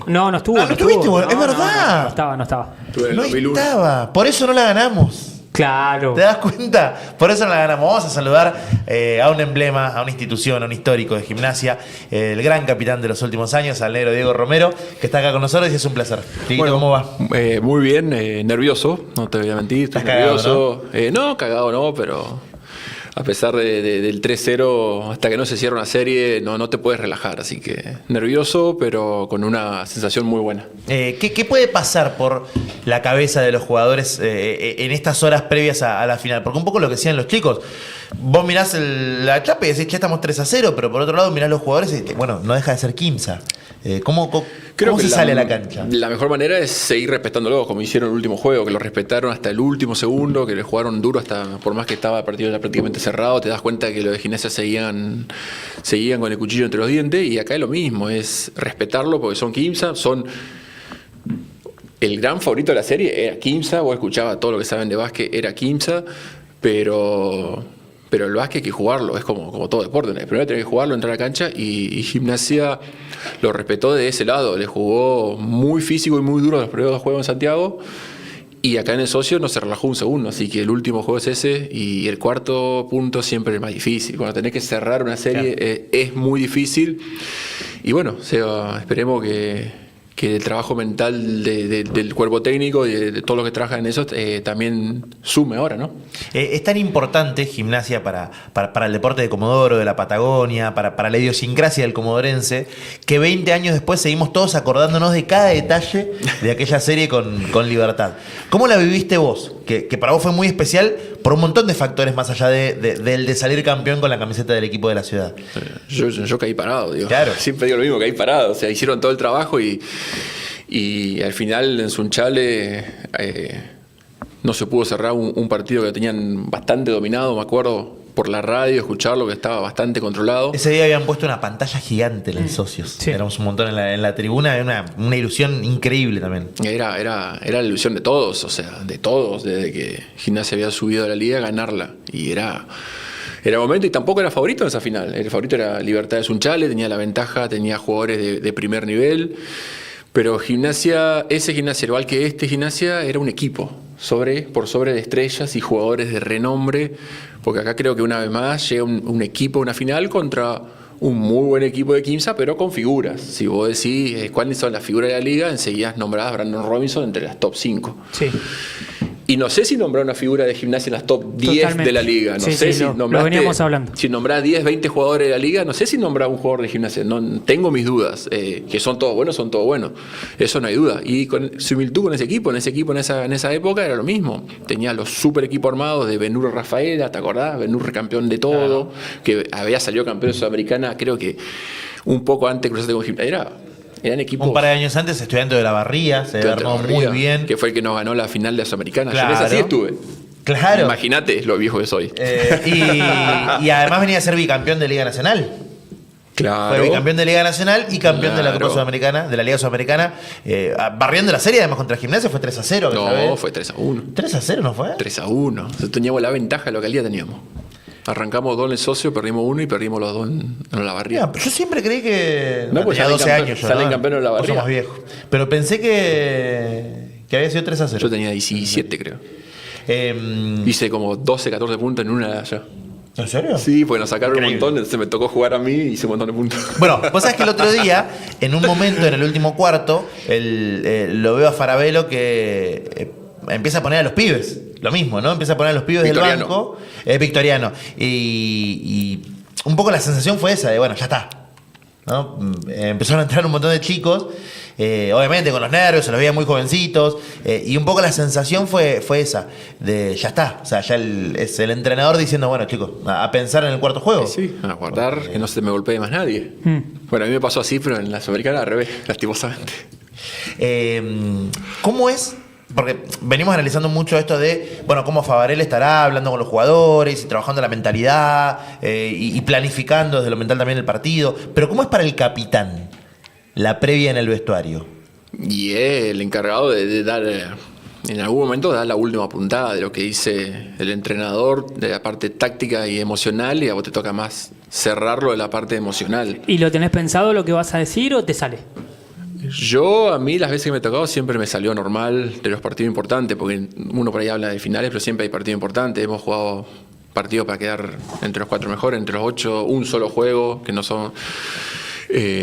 No estuvo. Ah, no estuviste, estuvo. es verdad. No estaba. Estuve en el No 2001. estaba. Por eso no la ganamos. Claro. ¿Te das cuenta? Por eso no la ganamos. Vamos a saludar a un emblema, a una institución, a un histórico de Gimnasia, el gran capitán de los últimos años, al negro Diego Romero, que está acá con nosotros y es un placer. Dieguito, ¿cómo va? Muy bien, nervioso, no te voy a mentir, estoy ¿Estás cagado, nervioso. No, cagado no, pero a pesar del 3-0, hasta que no se cierra una serie, no te puedes relajar. Así que nervioso, pero con una sensación muy buena. ¿Qué puede pasar por la cabeza de los jugadores en estas horas previas a la final? Porque un poco lo que decían los chicos, vos mirás la etapa y decís, ya estamos 3-0, pero por otro lado mirás los jugadores y bueno, no deja de ser Quimsa. ¿Cómo se sale a la cancha? La mejor manera es seguir respetándolo, como hicieron el último juego, que lo respetaron hasta el último segundo, que le jugaron duro hasta, por más que estaba el partido ya prácticamente cerrado, te das cuenta que los de Gimnasia seguían con el cuchillo entre los dientes, y acá es lo mismo, es respetarlo porque son Quimsa, son el gran favorito de la serie, era Quimsa, vos escuchabas todo lo que saben de básquet, era Quimsa, pero el básquet hay que jugarlo, es como todo deporte. Primero tenés que jugarlo, entrar a la cancha, y Gimnasia lo respetó de ese lado. Le jugó muy físico y muy duro los primeros dos juegos en Santiago, y acá en el Socio no se relajó un segundo. Así que el último juego es ese, y el cuarto punto siempre es más difícil. Cuando tenés que cerrar una serie, claro, es muy difícil. Y bueno, esperemos que el trabajo mental del cuerpo técnico y de todo lo que trabaja en eso también sume ahora, ¿no? Es tan importante Gimnasia para el deporte de Comodoro, de la Patagonia, para la idiosincrasia del comodorense, que 20 años después seguimos todos acordándonos de cada detalle de aquella serie con Libertad. ¿Cómo la viviste vos? Que para vos fue muy especial por un montón de factores más allá del de salir campeón con la camiseta del equipo de la ciudad. Yo caí parado, digo. Claro. Siempre digo lo mismo, caí parado. O sea, hicieron todo el trabajo y al final en Sunchale no se pudo cerrar un partido que tenían bastante dominado, me acuerdo, por la radio, escucharlo, que estaba bastante controlado. Ese día habían puesto una pantalla gigante en los Socios. Sí. Éramos un montón en la tribuna, era una ilusión increíble también. Era la ilusión de todos, o sea, de todos, desde que Gimnasia había subido a la liga, ganarla. Y era momento, y tampoco era favorito en esa final. El favorito era Libertad de Sunchale, tenía la ventaja, tenía jugadores de primer nivel. Pero ese Gimnasia, igual que este Gimnasia, era un equipo, por sobre de estrellas y jugadores de renombre, porque acá creo que una vez más llega un equipo a una final contra un muy buen equipo de Quimsa, pero con figuras. Si vos decís cuáles son las figuras de la liga, enseguida nombrás a Brandon Robinson entre las top 5. Sí. Y no sé si nombrar una figura de Gimnasia en las top 10 Totalmente. De la liga. No sé si lo veníamos hablando. Si nombrás 10, 20 jugadores de la liga, no sé si nombrar un jugador de Gimnasia. No, tengo mis dudas. Que son todos buenos. Eso no hay duda. Y con similitud con ese equipo en esa época era lo mismo. Tenía los super equipos armados de Benur Rafaela, ¿te acordás? Benur campeón de todo, que había salido campeón de Sudamericana, creo que un poco antes de cruzarse con Gimnasia. Eran equipos. Un par de años antes, Estudiante de la Barría, se armó muy bien. Que fue el que nos ganó la final de la Sudamericana. Claro. Yo en esa sí estuve. Claro. Imagínate lo viejo que soy. Y además venía a ser bicampeón de Liga Nacional. Claro. Fue bicampeón de Liga Nacional y campeón de la Copa Sudamericana, de la Liga Sudamericana. Barriendo la serie, además contra Gimnasia, fue 3-0. No, fue 3-1. ¿3-0 no fue? 3-1. Teníamos la ventaja de la localidad teníamos. Arrancamos 2 en el Socio, perdimos 1 y perdimos los 2 en la Barría. Yo siempre creí que. No, pues tenía 12 años. Salen campeones en la Barría. Somos viejos. Pero pensé que había sido 3-0. Yo tenía 17, creo. Hice como 12, 14 puntos en una de allá. ¿En serio? Sí, pues nos sacaron un montón, entonces me tocó jugar a mí y hice un montón de puntos. Bueno, vos sabés que el otro día, en un momento en el último cuarto, lo veo a Farabello que empieza a poner a los pibes. Lo mismo, ¿no? Empieza a poner a los pibes Victoriano. del banco. Victoriano. Y un poco la sensación fue esa de, bueno, ya está, ¿no? Empezaron a entrar un montón de chicos, obviamente con los nervios, se los veía muy jovencitos, y un poco la sensación fue esa, de ya está. O sea, ya es el entrenador diciendo, bueno, chicos, a pensar en el cuarto juego. Sí, a guardar que no se me golpee más nadie. Bueno, a mí me pasó así, pero en la Sudamericana al revés, lastimosamente. ¿Cómo es? Porque venimos analizando mucho esto de, bueno, cómo Favarel estará hablando con los jugadores y trabajando la mentalidad y planificando desde lo mental también el partido. Pero ¿cómo es para el capitán la previa en el vestuario? Y es el encargado de dar, en algún momento, dar la última puntada de lo que dice el entrenador, de la parte táctica y emocional, y a vos te toca más cerrarlo de la parte emocional. ¿Y lo tenés pensado lo que vas a decir o te sale? A mí las veces que me he tocado siempre me salió normal de los partidos importantes, porque uno por ahí habla de finales, pero siempre hay partidos importantes. Hemos jugado partidos para quedar entre los 4 mejores, entre los 8, un solo juego, que no son...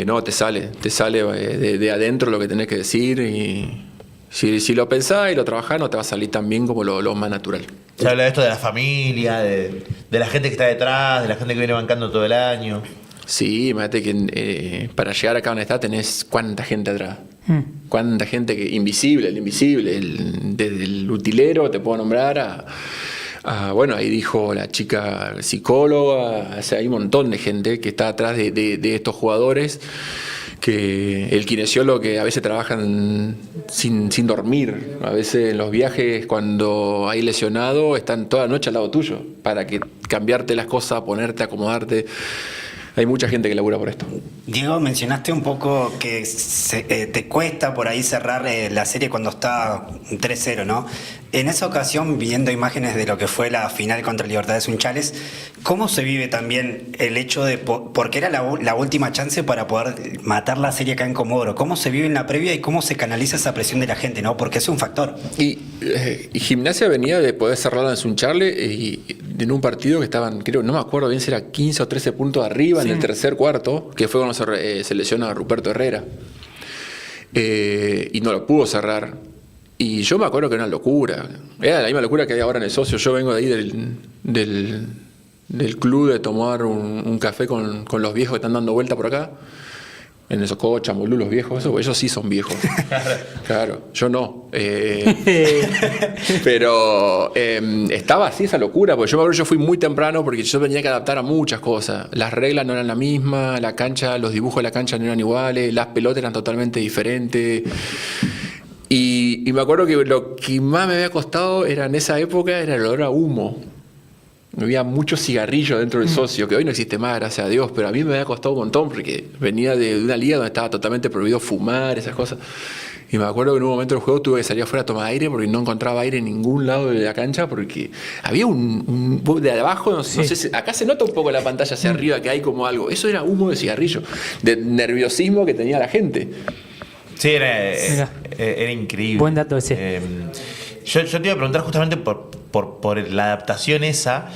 no, te sale de adentro lo que tenés que decir, y si lo pensás y lo trabajás no te va a salir tan bien como lo más natural. Se habla de esto de la familia, de la gente que está detrás, de la gente que viene bancando todo el año. Sí, imagínate que para llegar acá donde está tenés cuánta gente atrás. Cuánta gente que invisible, desde el utilero te puedo nombrar bueno, ahí dijo la chica psicóloga, o sea, hay un montón de gente que está atrás de estos jugadores, que el kinesiólogo que a veces trabajan sin dormir, a veces en los viajes cuando hay lesionado están toda la noche al lado tuyo para que cambiarte las cosas, ponerte, acomodarte. Hay mucha gente que labura por esto. Diego, mencionaste un poco que te cuesta por ahí cerrar la serie cuando está 3-0, ¿no? En esa ocasión, viendo imágenes de lo que fue la final contra Libertad Sunchales, ¿cómo se vive también el hecho de, porque era la última chance para poder matar la serie acá en Comodoro? ¿Cómo se vive en la previa y cómo se canaliza esa presión de la gente, ¿no? Porque es un factor. Y Gimnasia venía de poder cerrarla en Sunchales y en un partido que estaban, creo, no me acuerdo bien si era 15 o 13 puntos arriba, sí, en el tercer cuarto, que fue cuando se lesiona a Ruperto Herrera. Y no lo pudo cerrar. Y yo me acuerdo que era una locura. Era la misma locura que hay ahora en el socio. Yo vengo de ahí del club de tomar un café con los viejos que están dando vuelta por acá. En esos Chambolú, los viejos, ellos sí son viejos. Claro, yo no. Pero estaba así esa locura, porque yo fui muy temprano porque yo tenía que adaptar a muchas cosas. Las reglas no eran las mismas, la cancha, los dibujos de la cancha no eran iguales, las pelotas eran totalmente diferentes. Y me acuerdo que lo que más me había costado en esa época era el olor a humo. Había muchos cigarrillos dentro del socio, que hoy no existe más, gracias a Dios, pero a mí me había costado un montón porque venía de una liga donde estaba totalmente prohibido fumar, esas cosas. Y me acuerdo que en un momento del juego tuve que salir afuera a tomar aire porque no encontraba aire en ningún lado de la cancha, porque había un de abajo, no sé, acá se nota un poco la pantalla hacia arriba que hay como algo. Eso era humo de cigarrillo, de nerviosismo que tenía la gente. Sí, era increíble. Buen dato ese. Yo te iba a preguntar justamente por la adaptación esa,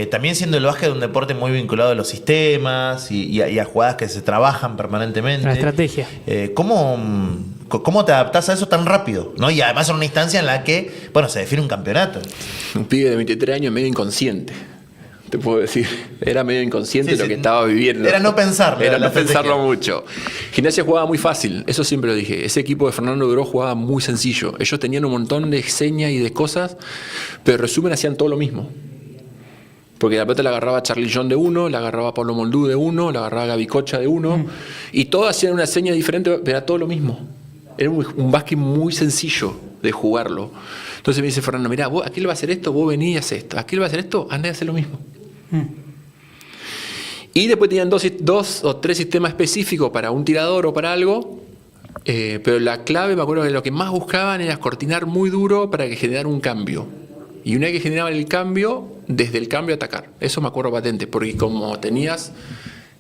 también siendo el básquet un deporte muy vinculado a los sistemas y a jugadas que se trabajan permanentemente. La estrategia. ¿Cómo te adaptás a eso tan rápido, ¿no? Y además en una instancia en la que, bueno, se define un campeonato. Un pibe de 23 años medio inconsciente, te puedo decir. Era medio inconsciente lo que estaba viviendo. Era no pensarlo. Era no pensarlo mucho. Gimnasia jugaba muy fácil, eso siempre lo dije. Ese equipo de Fernando Duró jugaba muy sencillo. Ellos tenían un montón de señas y de cosas, pero en resumen hacían todo lo mismo. Porque la pelota la agarraba Charlie John de uno, la agarraba Pablo Moldú de uno, la agarraba Gaby Cocha de uno, y todos hacían una seña diferente, pero era todo lo mismo. Era un básquet muy sencillo de jugarlo. Entonces me dice Fernando, mirá, vos, aquel va a hacer esto, vos venís y haces esto. Aquel va a hacer esto, andá y hacer lo mismo. Y después tenían dos o tres sistemas específicos para un tirador o para algo, pero la clave, me acuerdo que lo que más buscaban era cortinar muy duro para que generara un cambio. Y una vez que generaban el cambio, desde el cambio atacar. Eso me acuerdo patente, porque como tenías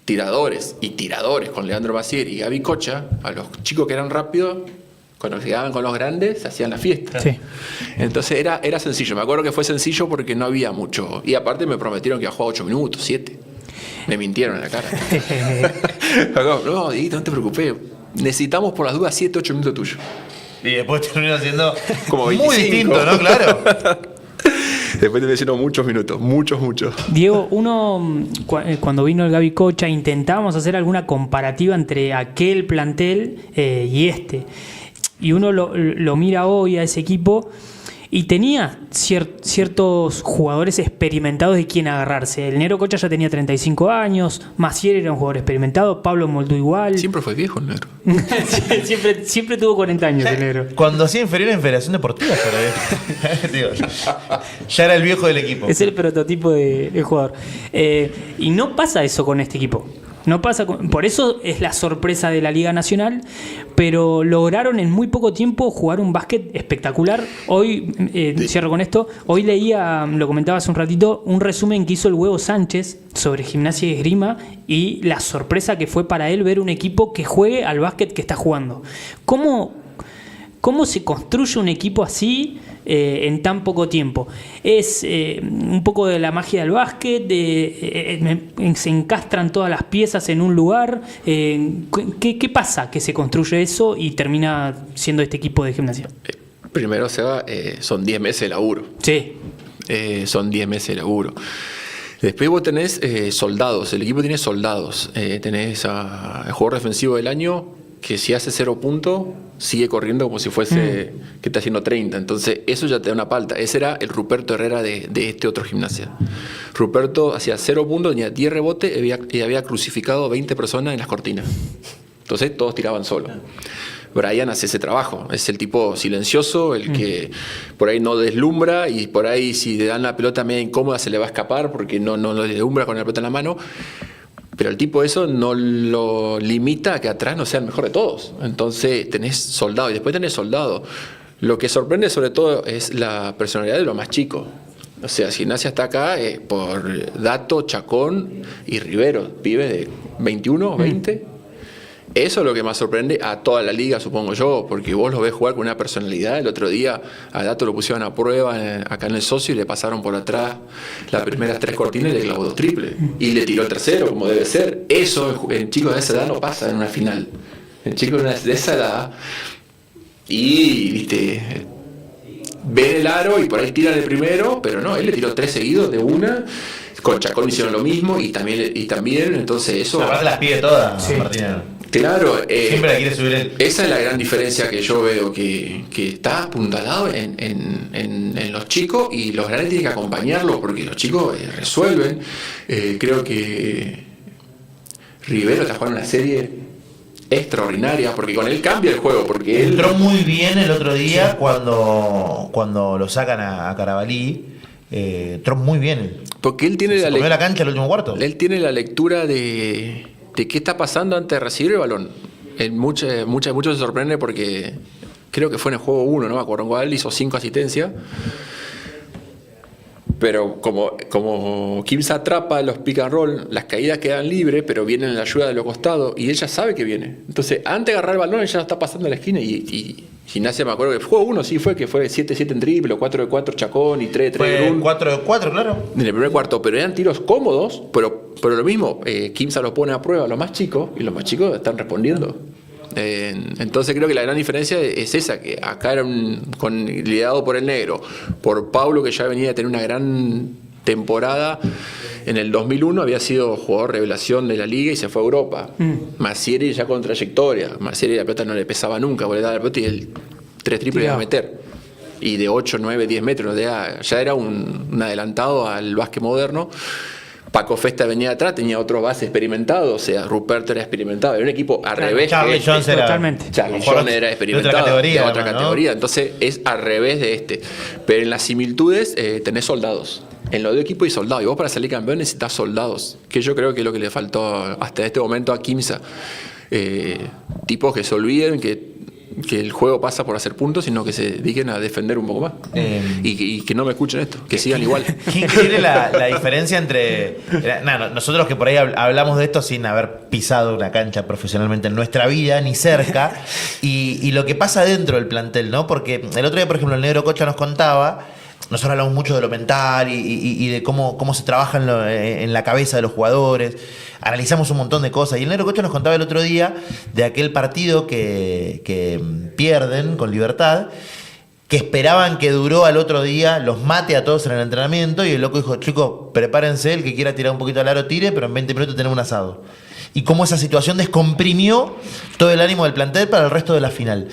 tiradores con Leandro Macier y Gaby Cocha, a los chicos que eran rápidos, cuando llegaban con los grandes, hacían la fiesta. Sí. Entonces era sencillo. Me acuerdo que fue sencillo porque no había mucho. Y aparte me prometieron que iba a jugar 8 minutos, 7. Me mintieron en la cara. No, Dieguito, no te preocupes. Necesitamos por las dudas 7, 8 minutos tuyos. Y después terminó siendo como 25. Muy distinto, ¿no? Claro. Después te hicieron muchos minutos, muchos. Diego, cuando vino el Gaby Cocha, intentábamos hacer alguna comparativa entre aquel plantel y este. Y uno lo mira hoy a ese equipo y tenía ciertos jugadores experimentados de quien agarrarse. El Negro Cocha ya tenía 35 años, Macier era un jugador experimentado, Pablo Moldú igual. Siempre fue viejo el Negro. siempre tuvo 40 años el Negro. Cuando hacía inferior en Federación Deportiva, ya era el viejo del equipo. Es el prototipo de jugador. Y no pasa eso con este equipo. No pasa por eso es la sorpresa de la Liga Nacional, pero lograron en muy poco tiempo jugar un básquet espectacular. Hoy, cierro con esto, hoy leía, lo comentaba hace un ratito, un resumen que hizo el Huevo Sánchez sobre Gimnasia y Esgrima y la sorpresa que fue para él ver un equipo que juegue al básquet que está jugando. ¿Cómo se construye un equipo así en tan poco tiempo? Es un poco de la magia del básquet, se encastran todas las piezas en un lugar. ¿Qué pasa que se construye eso y termina siendo este equipo de Gimnasia? Primero, Seba, son 10 meses de laburo. Sí. Son 10 meses de laburo. Después vos tenés soldados, el equipo tiene soldados. Tenés el jugador defensivo del año, que si hace 0 puntos, sigue corriendo como si fuese que está haciendo 30. Entonces, eso ya te da una palta. Ese era el Ruperto Herrera de este otro Gimnasia. Ruperto hacía 0 puntos, tenía 10 rebotes y había crucificado 20 personas en las cortinas. Entonces, todos tiraban solo. Brian hace ese trabajo. Es el tipo silencioso, el que por ahí no deslumbra y por ahí si le dan la pelota media incómoda se le va a escapar porque no deslumbra con la pelota en la mano. Pero el tipo eso no lo limita a que atrás no sea el mejor de todos. Entonces tenés soldado y después tenés soldado. Lo que sorprende sobre todo es la personalidad de los más chicos. O sea, Gimnasia está acá por Dato, Chacón y Rivero, pibes de 21, 20. Eso es lo que más sorprende a toda la liga, supongo yo, porque vos los ves jugar con una personalidad. El otro día a Dato lo pusieron a prueba acá en el socio y le pasaron por atrás las primeras 3 cortinas y le clavó 2 triples. Y le tiró el tercero, como debe ser. Eso en chicos de esa edad no pasa en una final. En chicos de esa edad, y viste, ven el aro y por ahí tiran el primero, pero no, él le tiró 3 seguidos de una. Con Chacón hicieron lo mismo y también entonces eso. Aparte las pide todas, Sí. Martínez. Claro, Siempre la quiere subir esa es la gran diferencia que yo veo, que está apuntalado en los chicos y los grandes tienen que acompañarlos porque los chicos resuelven. Creo que Rivero está jugando una serie extraordinaria porque con él cambia el juego, porque él entró muy bien el otro día cuando lo sacan a Carabalí. Entró muy bien. porque él tiene Se comió la cancha el último cuarto. él tiene la lectura de qué está pasando antes de recibir el balón. Muchos se sorprende porque creo que fue en el juego 1, no me acuerdo cuál, hizo 5 asistencias. Pero como Kim se atrapa los pick and roll, las caídas quedan libres, pero vienen en la ayuda de los costados y ella sabe que viene. Entonces, antes de agarrar el balón, ella ya está pasando a la esquina y Gimnasia, me acuerdo que el juego 1 sí fue que fue 7-7 en triple, 4-4 Chacón y 3-3 Fue Grun. 4-4, claro. En el primer cuarto, pero eran tiros cómodos, pero lo mismo, Kimsa los pone a prueba a los más chicos y los más chicos están respondiendo. Entonces creo que la gran diferencia es esa, que acá era liderado por el negro, por Pablo, que ya venía a tener una gran temporada. En el 2001 había sido jugador revelación de la liga y se fue a Europa. Massieri ya con trayectoria. Massieri la pelota no le pesaba nunca, porque le daba la pelota y el 3 triples iba a meter. Y de 8, 9, 10 metros, ya era un adelantado al básquet moderno. Paco Festa venía atrás, tenía otro base experimentado, o sea, Ruperto era experimentado, era un equipo al revés. Charlie Jones era. Totalmente. Charlie Jones era experimentado, de otra categoría. de otra además, categoría. ¿no? Entonces es al revés de este. Pero en las similitudes tenés soldados. En lo de equipo y soldados. Y vos para salir campeón necesitas soldados, que yo creo que es lo que le faltó hasta este momento a Kimsa. Tipos que se olviden que el juego pasa por hacer puntos, sino que se dediquen a defender un poco más. Y que no me escuchen esto, que sigan igual. ¿Qué increíble la diferencia entre... nosotros que por ahí hablamos de esto sin haber pisado una cancha profesionalmente en nuestra vida, ni cerca, y lo que pasa dentro del plantel, ¿no? Porque el otro día, por ejemplo, el Negro Cocha nos contaba, nosotros hablamos mucho de lo mental y de cómo se trabaja en la cabeza de los jugadores. Analizamos un montón de cosas. Y el Negro Cocha nos contaba el otro día de aquel partido que pierden con Libertad, que esperaban que duró al otro día, los mate a todos en el entrenamiento. Y el loco dijo: chicos, prepárense, el que quiera tirar un poquito al aro tire, pero en 20 minutos tenemos un asado. Y cómo esa situación descomprimió todo el ánimo del plantel para el resto de la final.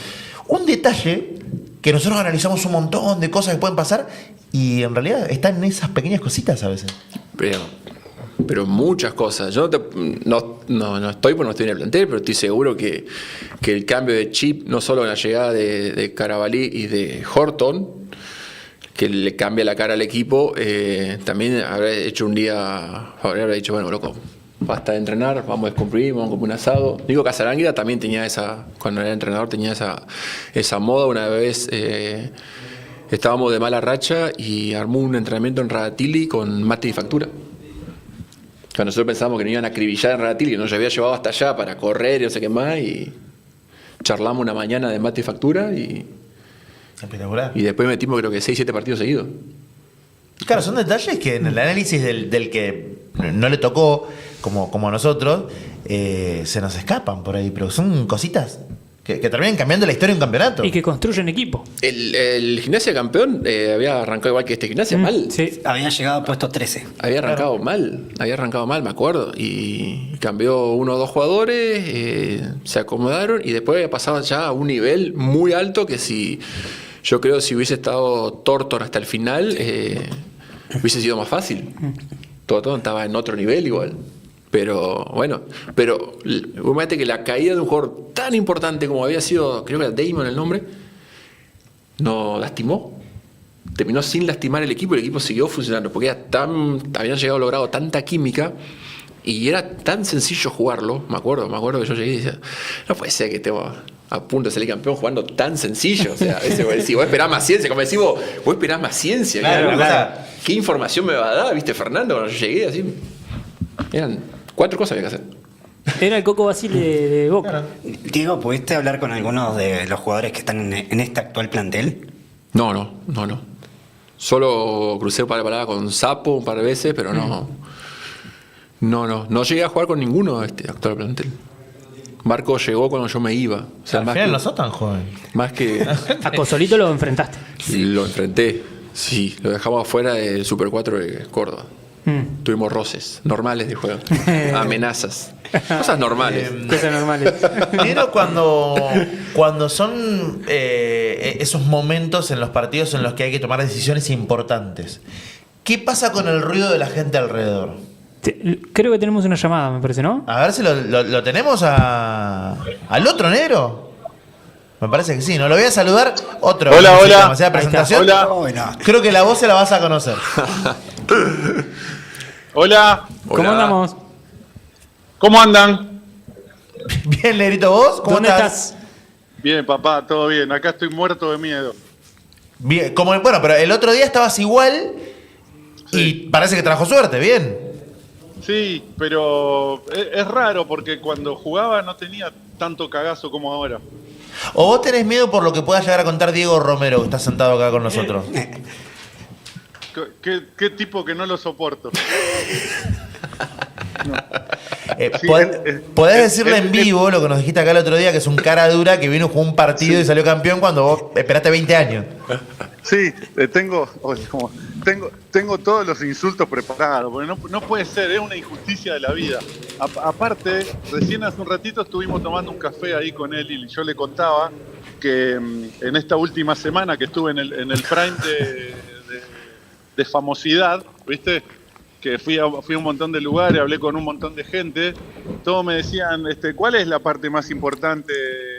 Un detalle que nosotros analizamos un montón de cosas que pueden pasar y en realidad están en esas pequeñas cositas a veces. Pero muchas cosas. Yo no estoy porque no estoy en el plantel, pero estoy seguro que el cambio de chip, no solo en la llegada de Carabalí y de Horton, que le cambia la cara al equipo, también habrá hecho un día, habrá dicho, bueno, loco, basta de entrenar, vamos a descomprimir, vamos a comer un asado. Nico Casaranguida también tenía cuando era entrenador, tenía esa moda. Una vez estábamos de mala racha y armó un entrenamiento en Radatili con mate y factura. Cuando nosotros pensábamos que nos iban a acribillar en Radatili, que nos había llevado hasta allá para correr y no sé qué más, y charlamos una mañana de mate y factura y Espectacular. y después metimos creo que 6-7 partidos seguidos. Claro, son detalles que en el análisis del que no le tocó, como a nosotros, se nos escapan por ahí, pero son cositas que terminan cambiando la historia de un campeonato. Y que construyen equipo. El Gimnasia campeón había arrancado igual que este Gimnasia, mal. Sí. Habían llegado a puesto 13. Había arrancado mal, me acuerdo. Y cambió 1 o 2 jugadores, se acomodaron y después había pasado ya a un nivel muy alto que yo creo si hubiese estado Tortor hasta el final, hubiese sido más fácil. Todo estaba en otro nivel igual. Pero bueno, imagínate que la caída de un jugador tan importante como había sido, creo que era Damon el nombre, no lastimó. Terminó sin lastimar el equipo siguió funcionando, porque habían logrado tanta química y era tan sencillo jugarlo. Me acuerdo que yo llegué y decía, no puede ser que estemos a punto de salir campeón jugando tan sencillo. O sea, si vos esperás más ciencia, como decís vos esperás más ciencia. Claro. ¿Qué información me va a dar? ¿Viste, Fernando? Cuando yo llegué así, eran 4 cosas que había que hacer. Era el Coco Basile de Boca. Claro. Diego, ¿pudiste hablar con algunos de los jugadores que están en este actual plantel? No. Solo crucé palabra con Sapo un par de veces, pero no. No llegué a jugar con ninguno de este actual plantel. Marco llegó cuando yo me iba. O sea, Al más final que, no sos tan joven. más que A Cosolito lo enfrentaste. lo enfrenté. Sí, lo dejamos afuera del Super 4 de Córdoba. Tuvimos roces normales de juego. Amenazas. Cosas normales. Cosas normales. Pero cuando son esos momentos en los partidos en los que hay que tomar decisiones importantes, ¿qué pasa con el ruido de la gente alrededor? Creo que tenemos una llamada, me parece, ¿no? A ver si lo tenemos al otro negro. Me parece que sí, ¿no? Lo voy a saludar otro. Hola, No necesita hola. demasiada presentación. Hola. Bueno, Creo que la voz se la vas a conocer. Hola, ¿Cómo Hola. andamos? ¿cómo andan? Bien, negrito, ¿vos? ¿Cómo ¿Dónde estás? Bien, papá, todo bien. Acá estoy muerto de miedo. Bien, bueno, pero el otro día estabas igual y Sí. parece que trajo suerte, bien. Sí, pero es raro porque cuando jugaba no tenía tanto cagazo como ahora. ¿O vos tenés miedo por lo que pueda llegar a contar Diego Romero, que está sentado acá con nosotros? ¿Qué tipo que no lo soporto? Sí, Podés decirle en vivo lo que nos dijiste acá el otro día, que es un cara dura que vino, jugó un partido y salió campeón cuando vos esperaste 20 años. Sí, tengo todos los insultos preparados, porque no puede ser, es una injusticia de la vida. Aparte, recién hace un ratito estuvimos tomando un café ahí con él y yo le contaba que en esta última semana que estuve en el prime de famosidad, ¿viste? Que fui a un montón de lugares, hablé con un montón de gente, todos me decían, ¿cuál es la parte más importante?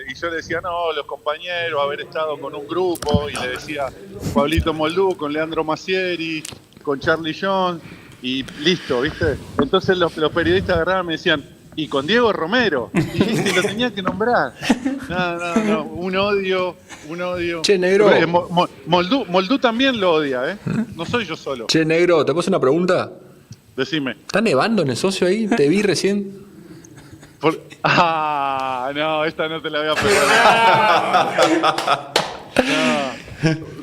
Y yo le decía, no, los compañeros, haber estado con un grupo, y le decía Pablito Moldú, con Leandro Massieri, con Charlie Jones, y listo, ¿viste? Entonces los periodistas agarraban y me decían, y con Diego Romero, y lo tenía que nombrar. No, un odio. Che, negro. Moldú también lo odia, ¿eh? No soy yo solo. Che, negro, ¿te puedo hacer una pregunta? Decime. ¿Está nevando en el socio ahí? Te vi recién. No, esta no te la voy a perdonar.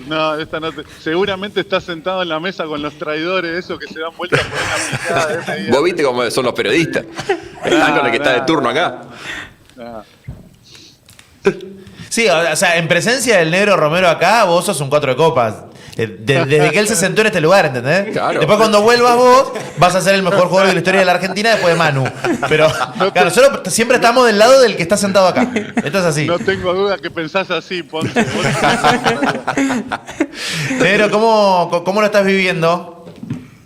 No, esta no te... Seguramente estás sentado en la mesa con los traidores, esos que se dan vueltas por una picada. Vos viste cómo son los periodistas. Están con el que está de turno acá. No. Sí, o sea, en presencia del negro Romero acá, vos sos un 4 de copas. Desde que él se sentó en este lugar, ¿entendés? Claro. Después cuando vuelvas vos, vas a ser el mejor jugador de la historia de la Argentina después de Manu. Pero claro, nosotros siempre estamos del lado del que está sentado acá. Esto es así. No tengo duda que pensás así, Ponce. Negro, ¿cómo lo estás viviendo?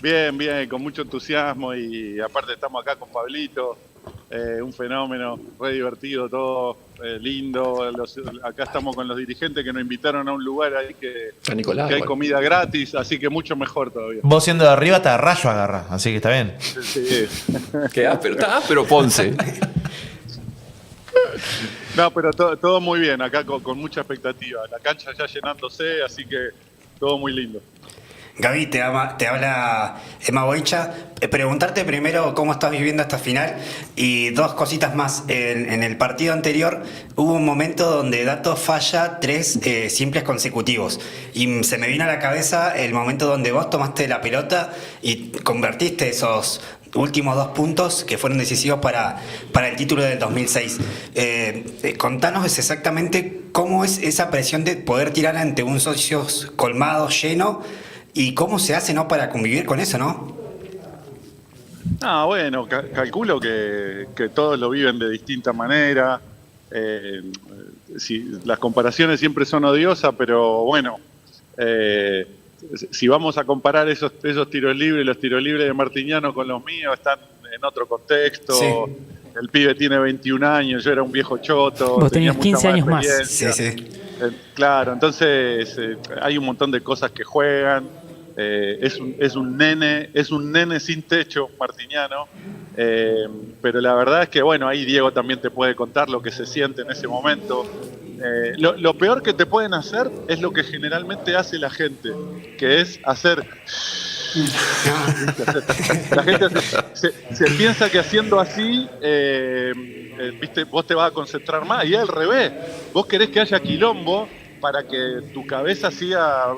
Bien, con mucho entusiasmo y aparte estamos acá con Pablito, un fenómeno, re divertido todo. lindo. Acá estamos con los dirigentes que nos invitaron a un lugar ahí San Nicolás, que hay bueno. comida gratis, así que mucho mejor todavía. Vos siendo de arriba hasta rayo agarra, así que está bien. Sí. Qué áspero, está áspero Ponce. No, pero todo muy bien, acá con mucha expectativa. La cancha ya llenándose, así que todo muy lindo. Gaby, te habla Emma Boicha. Preguntarte primero cómo estás viviendo esta final y dos cositas más. En el partido anterior hubo un momento donde Datos falla 3 simples consecutivos y se me vino a la cabeza el momento donde vos tomaste la pelota y convertiste esos últimos 2 puntos que fueron decisivos para el título del 2006. Contanos exactamente cómo es esa presión de poder tirar ante un socios colmado, lleno. ¿Y cómo se hace, no, para convivir con eso, no? Bueno, calculo que todos lo viven de distinta manera. Las comparaciones siempre son odiosas, pero bueno, si vamos a comparar esos tiros libres, los tiros libres de Martignano con los míos, están en otro contexto. Sí. El pibe tiene 21 años, yo era un viejo choto. Vos tenías tenía mucha 15 años más. experiencia. Sí. Claro, entonces hay un montón de cosas que juegan. Es un nene sin techo, Martignano. Pero la verdad es que, bueno, ahí Diego también te puede contar lo que se siente en ese momento. Lo peor que te pueden hacer es lo que generalmente hace la gente, que es hacer... La gente se piensa que haciendo así, viste, vos te vas a concentrar más, y es al revés. Vos querés que haya quilombo para que tu cabeza siga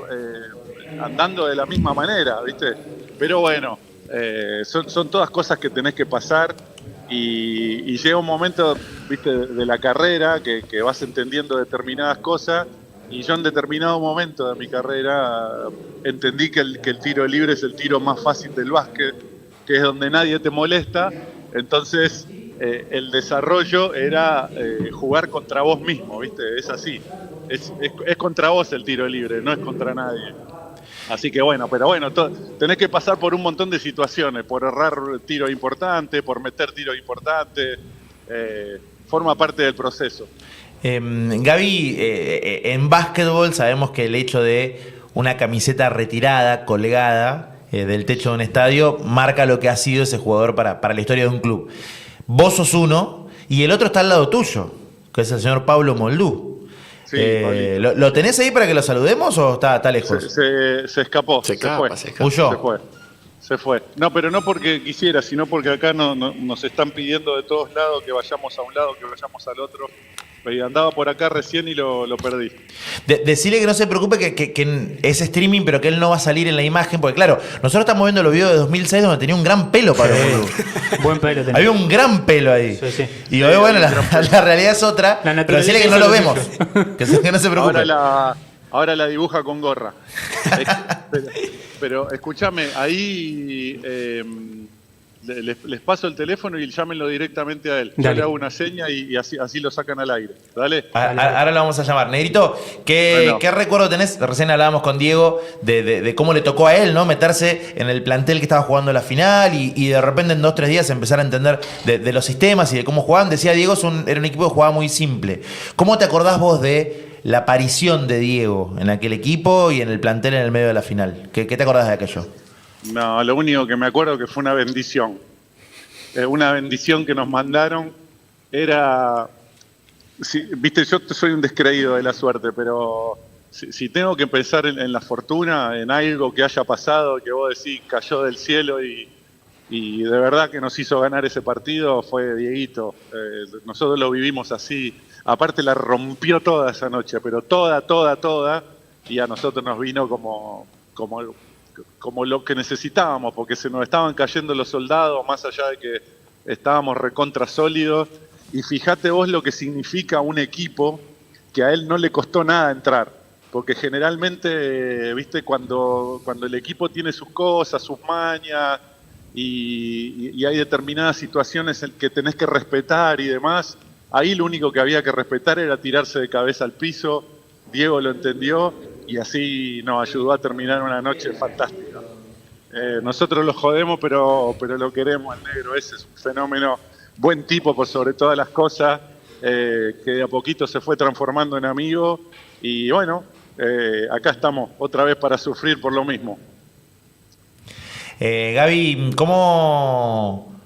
andando de la misma manera, ¿viste? Pero bueno, son todas cosas que tenés que pasar y llega un momento, ¿viste?, de la carrera que vas entendiendo determinadas cosas, y yo en determinado momento de mi carrera entendí que el tiro libre es el tiro más fácil del básquet, que es donde nadie te molesta. Entonces el desarrollo era jugar contra vos mismo, ¿viste? Es así, es contra vos el tiro libre, no es contra nadie. Así que bueno, pero bueno, tenés que pasar por un montón de situaciones, por errar tiros importantes, por meter tiros importantes, forma parte del proceso. Gaby, en básquetbol sabemos que el hecho de una camiseta retirada, colgada del techo de un estadio, marca lo que ha sido ese jugador para la historia de un club. Vos sos uno y el otro está al lado tuyo, que es el señor Pablo Moldú. Sí, ¿Lo tenés ahí para que lo saludemos o está lejos? Se escapó, Se fue. ¿Huyó? Se fue. No, pero no porque quisiera, sino porque acá nos están pidiendo de todos lados que vayamos a un lado, que vayamos al otro. Y andaba por acá recién y lo perdí. Decirle que no se preocupe, que es streaming, pero que él no va a salir en la imagen, porque claro, nosotros estamos viendo los videos de 2006 donde tenía un gran pelo Pablo Moldú. Buen pelo tenía. Había un gran pelo ahí. Sí. Y hoy, bueno, la realidad es otra, La pero decirle que no lo vemos. Que no se preocupe. Ahora la dibuja con gorra. Pero escúchame, ahí les paso el teléfono y llámenlo directamente a él. Yo Dale. le hago una seña y así lo sacan al aire. Dale. Ahora lo vamos a llamar. Negrito, ¿qué recuerdo tenés? Recién hablábamos con Diego de cómo le tocó a él, ¿no?, meterse en el plantel que estaba jugando la final y de repente en 2-3 días empezar a entender de los sistemas y de cómo jugaban. Decía Diego, era un equipo que jugaba muy simple. ¿Cómo te acordás vos de la aparición de Diego en aquel equipo y en el plantel en el medio de la final? ¿Qué te acordás de aquello? No, lo único que me acuerdo que fue una bendición. Una bendición que nos mandaron era... viste, yo soy un descreído de la suerte, pero si tengo que pensar en la fortuna, en algo que haya pasado, que vos decís cayó del cielo y de verdad que nos hizo ganar ese partido, fue Dieguito. Nosotros lo vivimos así. Aparte la rompió toda esa noche, pero toda, y a nosotros nos vino como lo que necesitábamos, porque se nos estaban cayendo los soldados, más allá de que estábamos recontra sólidos. Y fíjate vos lo que significa un equipo que a él no le costó nada entrar, porque generalmente, viste, cuando el equipo tiene sus cosas, sus mañas, y hay determinadas situaciones en que tenés que respetar y demás, ahí lo único que había que respetar era tirarse de cabeza al piso. Diego lo entendió y así nos ayudó a terminar una noche fantástica. Nosotros lo jodemos, pero lo queremos al negro. Ese es un fenómeno, buen tipo por sobre todas las cosas, que de a poquito se fue transformando en amigo. Y bueno, acá estamos otra vez para sufrir por lo mismo. Gaby, ¿cómo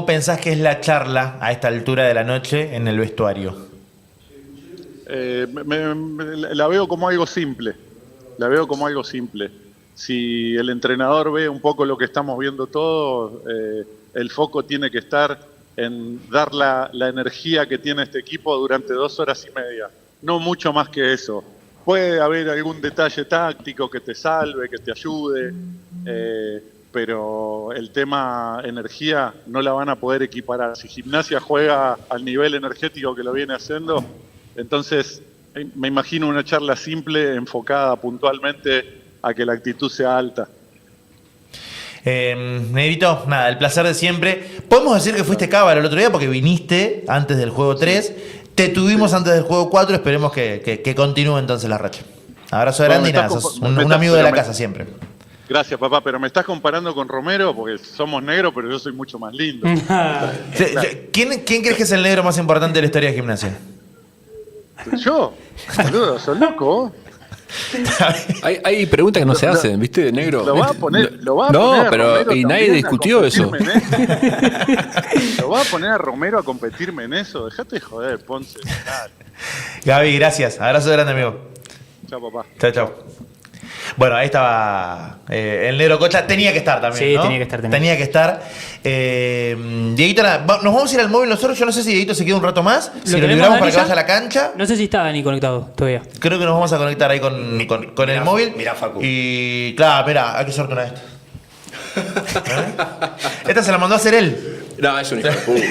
pensás que es la charla a esta altura de la noche en el vestuario? La veo como algo simple. La veo como algo simple. Si el entrenador ve un poco lo que estamos viendo todos, el foco tiene que estar en dar la energía que tiene este equipo durante 2 horas y media. No mucho más que eso. Puede haber algún detalle táctico que te salve, que te ayude, pero el tema energía no la van a poder equiparar. Si Gimnasia juega al nivel energético que lo viene haciendo, entonces me imagino una charla simple, enfocada puntualmente a que la actitud sea alta. Negrito, nada, el placer de siempre. Podemos decir que fuiste cábala el otro día porque viniste antes del juego 3, te tuvimos antes del juego 4, esperemos que continúe entonces la racha. Abrazo grande y nada, sos un amigo de la casa siempre. Gracias, papá, pero me estás comparando con Romero porque somos negros, pero yo soy mucho más lindo. ¿Quién crees que es el negro más importante de la historia de Gimnasia? ¿Yo? Saludos, ¿sos loco? Hay preguntas que no se hacen, ¿viste, negro? Lo va a poner. No, pero y nadie discutió eso. ¿Lo va a poner a Romero a competirme en eso? Dejate de joder, Ponce. Dale. Gaby, gracias. Abrazo grande, amigo. Chao, papá. Chao. Bueno, ahí estaba el negro Cocha. Tenía que estar también, sí, ¿no? Tenía que estar. Dieguito, nos vamos a ir al móvil nosotros. Yo no sé si Dieguito se queda un rato más. Si lo libramos para que vaya a la cancha. No sé si está Dani conectado todavía. Creo que nos vamos a conectar ahí con el móvil. Mirá, Facu. Y claro, mira, hay que sortear esta. Esta se la mandó a hacer él. No, es un hijo de puta.